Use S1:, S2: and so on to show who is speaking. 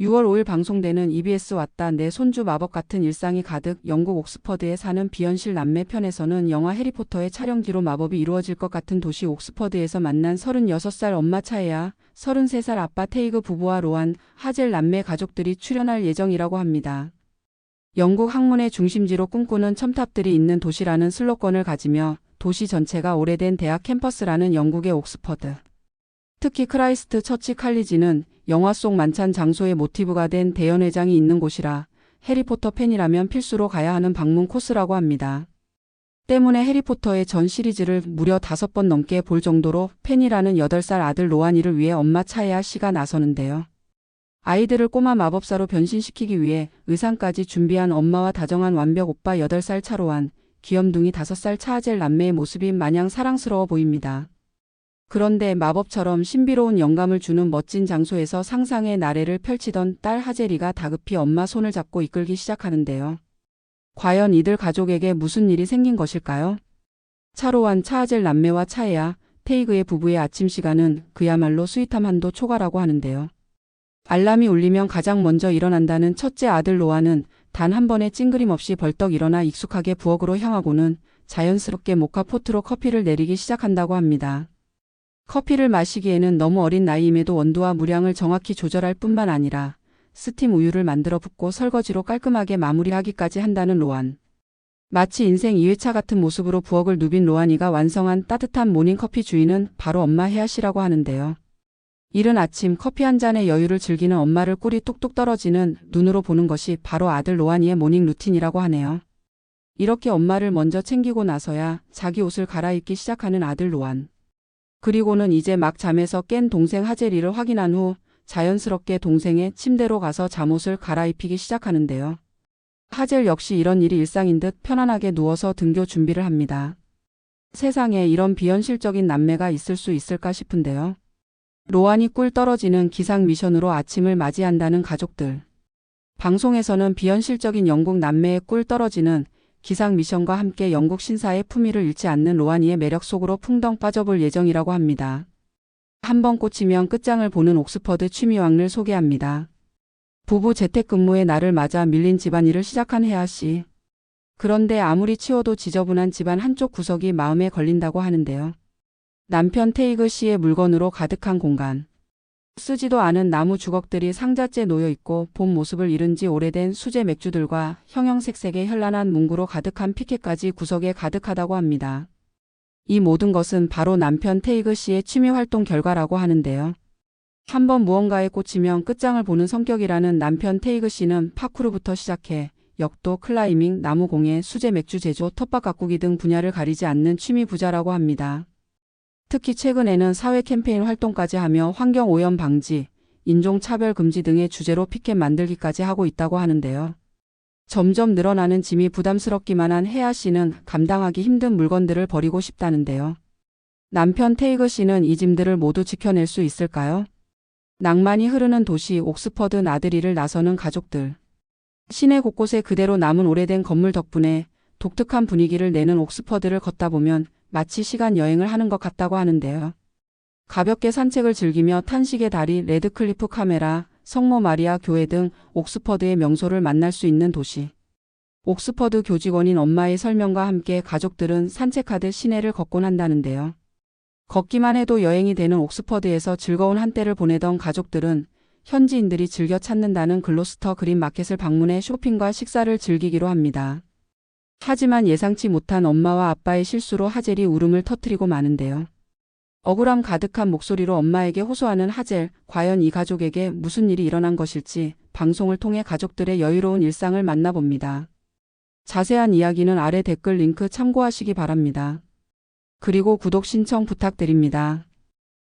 S1: 6월 5일 방송되는 EBS 왔다 내 손주 마법 같은 일상이 가득 영국 옥스퍼드에 사는 비현실 남매 편에서는 영화 해리포터의 촬영 뒤로 마법이 이루어질 것 같은 도시 옥스퍼드에서 만난 36살 엄마 차에야 33살 아빠 테이그 부부와 로안, 하젤 남매 가족들이 출연할 예정이라고 합니다. 영국 학문의 중심지로 꿈꾸는 첨탑들이 있는 도시라는 슬로건을 가지며 도시 전체가 오래된 대학 캠퍼스라는 영국의 옥스퍼드. 특히 크라이스트 처치 칼리지는 영화 속 만찬 장소의 모티브가 된 대연회장이 있는 곳이라 해리포터 팬이라면 필수로 가야 하는 방문 코스라고 합니다. 때문에 해리포터의 전 시리즈를 무려 5번 넘게 볼 정도로 팬이라는 8살 아들 로안이를 위해 엄마 차에야 씨가 나서는데요. 아이들을 꼬마 마법사로 변신시키기 위해 의상까지 준비한 엄마와 다정한 완벽 오빠 8살 차로안, 귀염둥이 5살 차하젤 남매의 모습이 마냥 사랑스러워 보입니다. 그런데 마법처럼 신비로운 영감을 주는 멋진 장소에서 상상의 나래를 펼치던 딸 하젤이가 다급히 엄마 손을 잡고 이끌기 시작하는데요. 과연 이들 가족에게 무슨 일이 생긴 것일까요? 차로안 차하젤 남매와 차에야, 테이그의 부부의 아침 시간은 그야말로 스윗함 한도 초과라고 하는데요. 알람이 울리면 가장 먼저 일어난다는 첫째 아들 로아는 단 한 번의 찡그림 없이 벌떡 일어나 익숙하게 부엌으로 향하고는 자연스럽게 모카 포트로 커피를 내리기 시작한다고 합니다. 커피를 마시기에는 너무 어린 나이임에도 원두와 물량을 정확히 조절할 뿐만 아니라 스팀 우유를 만들어 붓고 설거지로 깔끔하게 마무리하기까지 한다는 로안. 마치 인생 2회차 같은 모습으로 부엌을 누빈 로안이가 완성한 따뜻한 모닝커피 주인은 바로 엄마 혜아 씨라고 하는데요. 이른 아침 커피 한 잔의 여유를 즐기는 엄마를 꿀이 뚝뚝 떨어지는 눈으로 보는 것이 바로 아들 로안이의 모닝 루틴이라고 하네요. 이렇게 엄마를 먼저 챙기고 나서야 자기 옷을 갈아입기 시작하는 아들 로안. 그리고는 이제 막 잠에서 깬 동생 하젤이를 확인한 후 자연스럽게 동생의 침대로 가서 잠옷을 갈아입히기 시작하는데요. 하젤 역시 이런 일이 일상인 듯 편안하게 누워서 등교 준비를 합니다. 세상에 이런 비현실적인 남매가 있을 수 있을까 싶은데요. 로안이 꿀 떨어지는 기상 미션으로 아침을 맞이한다는 가족들. 방송에서는 비현실적인 영국 남매의 꿀 떨어지는 기상 미션과 함께 영국 신사의 품위를 잃지 않는 로안이의 매력 속으로 풍덩 빠져볼 예정이라고 합니다. 한번 꽂히면 끝장을 보는 옥스퍼드 취미왕을 소개합니다. 부부 재택근무의 날을 맞아 밀린 집안일을 시작한 혜아 씨. 그런데 아무리 치워도 지저분한 집안 한쪽 구석이 마음에 걸린다고 하는데요. 남편 테이그 씨의 물건으로 가득한 공간. 쓰지도 않은 나무 주걱들이 상자째 놓여있고 본 모습을 잃은 지 오래된 수제 맥주들과 형형색색의 현란한 문구로 가득한 피켓까지 구석에 가득하다고 합니다. 이 모든 것은 바로 남편 테이그 씨의 취미활동 결과라고 하는데요. 한번 무언가에 꽂히면 끝장을 보는 성격이라는 남편 테이그 씨는 파쿠르부터 시작해 역도, 클라이밍, 나무공예, 수제 맥주 제조, 텃밭 가꾸기 등 분야를 가리지 않는 취미 부자라고 합니다. 특히 최근에는 사회 캠페인 활동까지 하며 환경오염 방지, 인종차별 금지 등의 주제로 피켓 만들기까지 하고 있다고 하는데요. 점점 늘어나는 짐이 부담스럽기만 한 혜아 씨는 감당하기 힘든 물건들을 버리고 싶다는데요. 남편 테이그 씨는 이 짐들을 모두 지켜낼 수 있을까요? 낭만이 흐르는 도시 옥스퍼드 나들이를 나서는 가족들. 시내 곳곳에 그대로 남은 오래된 건물 덕분에 독특한 분위기를 내는 옥스퍼드를 걷다 보면 마치 시간 여행을 하는 것 같다고 하는데요. 가볍게 산책을 즐기며 탄식의 다리, 레드클리프 카메라, 성모 마리아 교회 등 옥스퍼드의 명소를 만날 수 있는 도시. 옥스퍼드 교직원인 엄마의 설명과 함께 가족들은 산책하듯 시내를 걷곤 한다는데요. 걷기만 해도 여행이 되는 옥스퍼드에서 즐거운 한때를 보내던 가족들은 현지인들이 즐겨 찾는다는 글로스터 그린 마켓을 방문해 쇼핑과 식사를 즐기기로 합니다. 하지만 예상치 못한 엄마와 아빠의 실수로 하젤이 울음을 터뜨리고 마는데요. 억울함 가득한 목소리로 엄마에게 호소하는 하젤, 과연 이 가족에게 무슨 일이 일어난 것일지 방송을 통해 가족들의 여유로운 일상을 만나봅니다. 자세한 이야기는 아래 댓글 링크 참고하시기 바랍니다. 그리고 구독 신청 부탁드립니다.